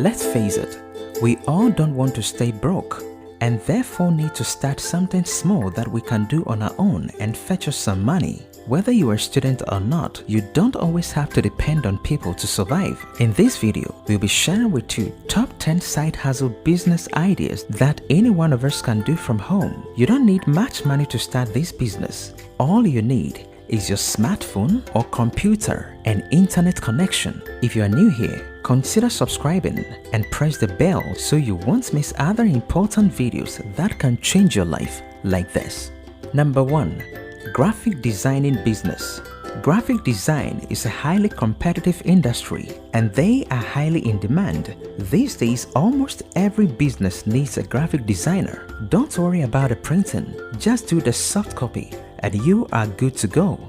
Let's face it, we all don't want to stay broke and therefore need to start something small that we can do on our own and fetch us some money. Whether you are a student or not, you don't always have to depend on people to survive. In this video, we'll be sharing with you top 10 side hustle business ideas that any one of us can do from home. You don't need much money to start this business. All you need is your smartphone or computer and internet connection. If you are new here, consider subscribing and press the bell so you won't miss other important videos that can change your life like this. Number 1. Graphic designing business. Graphic design is a highly competitive industry and they are highly in demand. These days, almost every business needs a graphic designer. Don't worry about the printing, just do the soft copy and you are good to go.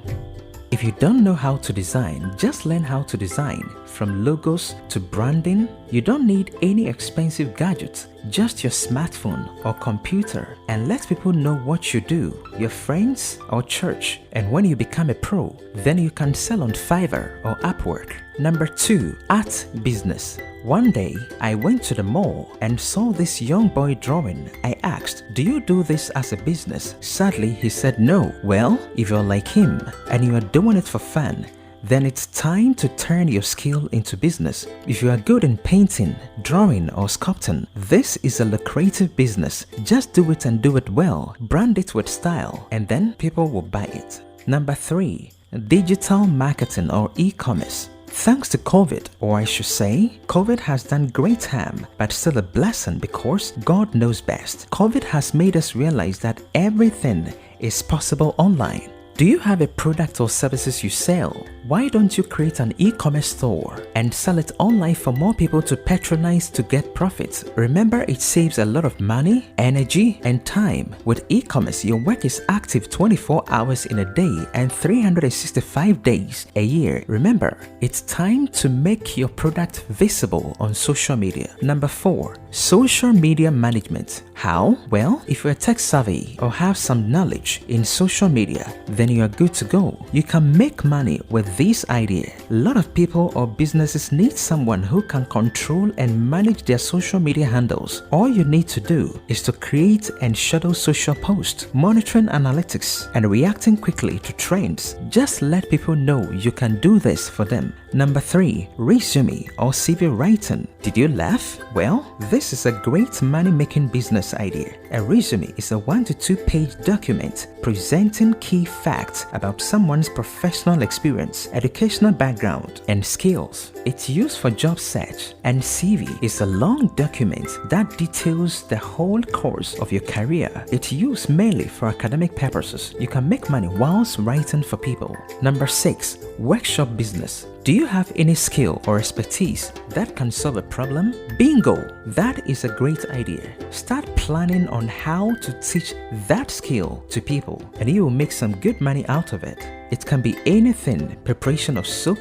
If you don't know how to design, just learn how to design. From logos to branding, you don't need any expensive gadgets, just your smartphone or computer, and let people know what you do, your friends or church. And when you become a pro, then you can sell on Fiverr or Upwork. Number 2. Art business. One day, I went to the mall and saw this young boy drawing. I asked, "Do you do this as a business?" Sadly, he said no. Well, if you're like him and you are doing it for fun, then it's time to turn your skill into business. If you are good in painting, drawing or sculpting, this is a lucrative business. Just do it and do it well. Brand it with style and then people will buy it. Number 3. Digital marketing or e-commerce. Thanks to COVID, or I should say, COVID has done great harm, but still a blessing because God knows best. COVID has made us realize that everything is possible online. Do you have a product or services you sell? Why don't you create an e-commerce store and sell it online for more people to patronize to get profits? Remember, it saves a lot of money, energy, and time. With e-commerce, your work is active 24 hours in a day and 365 days a year. Remember, it's time to make your product visible on social media. Number 4. Social media management. How? Well, if you're tech savvy or have some knowledge in social media, then you are good to go. You can make money with this idea. A lot of people or businesses need someone who can control and manage their social media handles. All you need to do is to create and schedule social posts, monitoring analytics, and reacting quickly to trends. Just let people know you can do this for them. Number 3. Resume or CV writing. Did you laugh? Well, this is a great money-making business idea. A resume is a 1 to 2 page document presenting key facts about someone's professional experience, educational background, and skills. It's used for job search, and CV is a long document that details the whole course of your career. It's used mainly for academic purposes. You can make money whilst writing for people. Number 6. Workshop business. Do you have any skill or expertise that can solve a problem? Bingo! That is a great idea. Start planning on how to teach that skill to people and you will make some good money out of it. It can be anything: preparation of soup,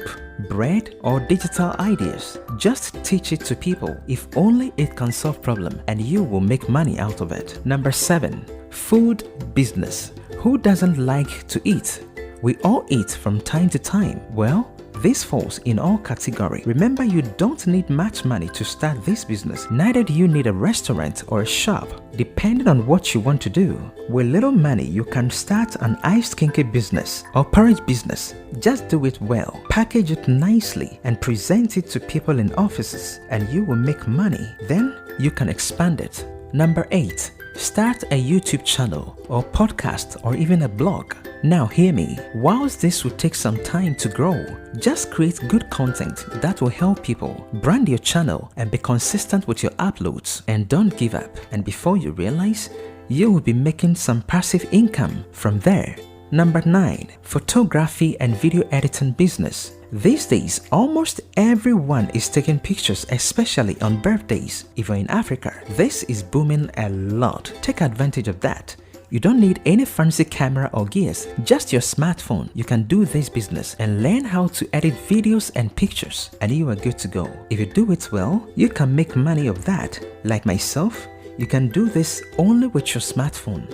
bread, or digital ideas. Just teach it to people. If only it can solve problem and you will make money out of it. Number 7. Food business. Who doesn't like to eat? We all eat from time to time. Well, this falls in all categories. Remember, you don't need much money to start this business. Neither do you need a restaurant or a shop, depending on what you want to do. With little money, you can start an iced kinky business or porridge business. Just do it well, package it nicely, and present it to people in offices, and you will make money. Then you can expand it. Number 8. Start a YouTube channel or podcast or even a blog. Now hear me, whilst this will take some time to grow, just create good content that will help people. Brand your channel and be consistent with your uploads and don't give up. And before you realize, you will be making some passive income from there. Number 9. Photography and video editing business. These days, almost everyone is taking pictures, especially on birthdays. If you're in Africa, this is booming a lot. Take advantage of that. You don't need any fancy camera or gears, just your smartphone. You can do this business and learn how to edit videos and pictures, and you are good to go. If you do it well, you can make money of that. Like myself, you can do this only with your smartphone.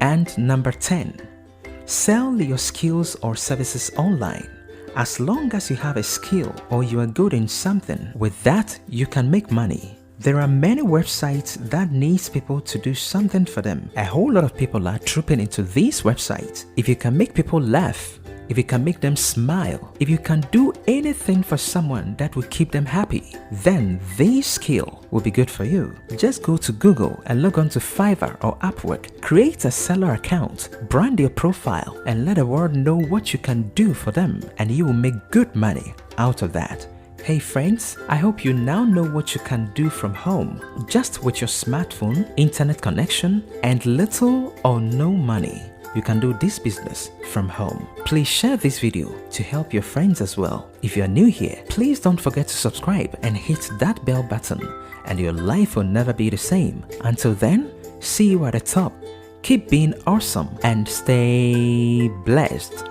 And number 10. Sell your skills or services online. As long as you have a skill or you are good in something, with that you can make money. There are many websites that needs people to do something for them. A whole lot of people are trooping into these websites. If you can make people laugh, if you can make them smile, if you can do anything for someone that will keep them happy, then this skill will be good for you. Just go to Google and log on to Fiverr or Upwork. Create a seller account, brand your profile, and let the world know what you can do for them, and you will make good money out of that. Hey friends, I hope you now know what you can do from home, just with your smartphone, internet connection, and little or no money. You can do this business from home. Please share this video to help your friends as well. If you are new here, please don't forget to subscribe and hit that bell button, and your life will never be the same. Until then, see you at the top. Keep being awesome and stay blessed.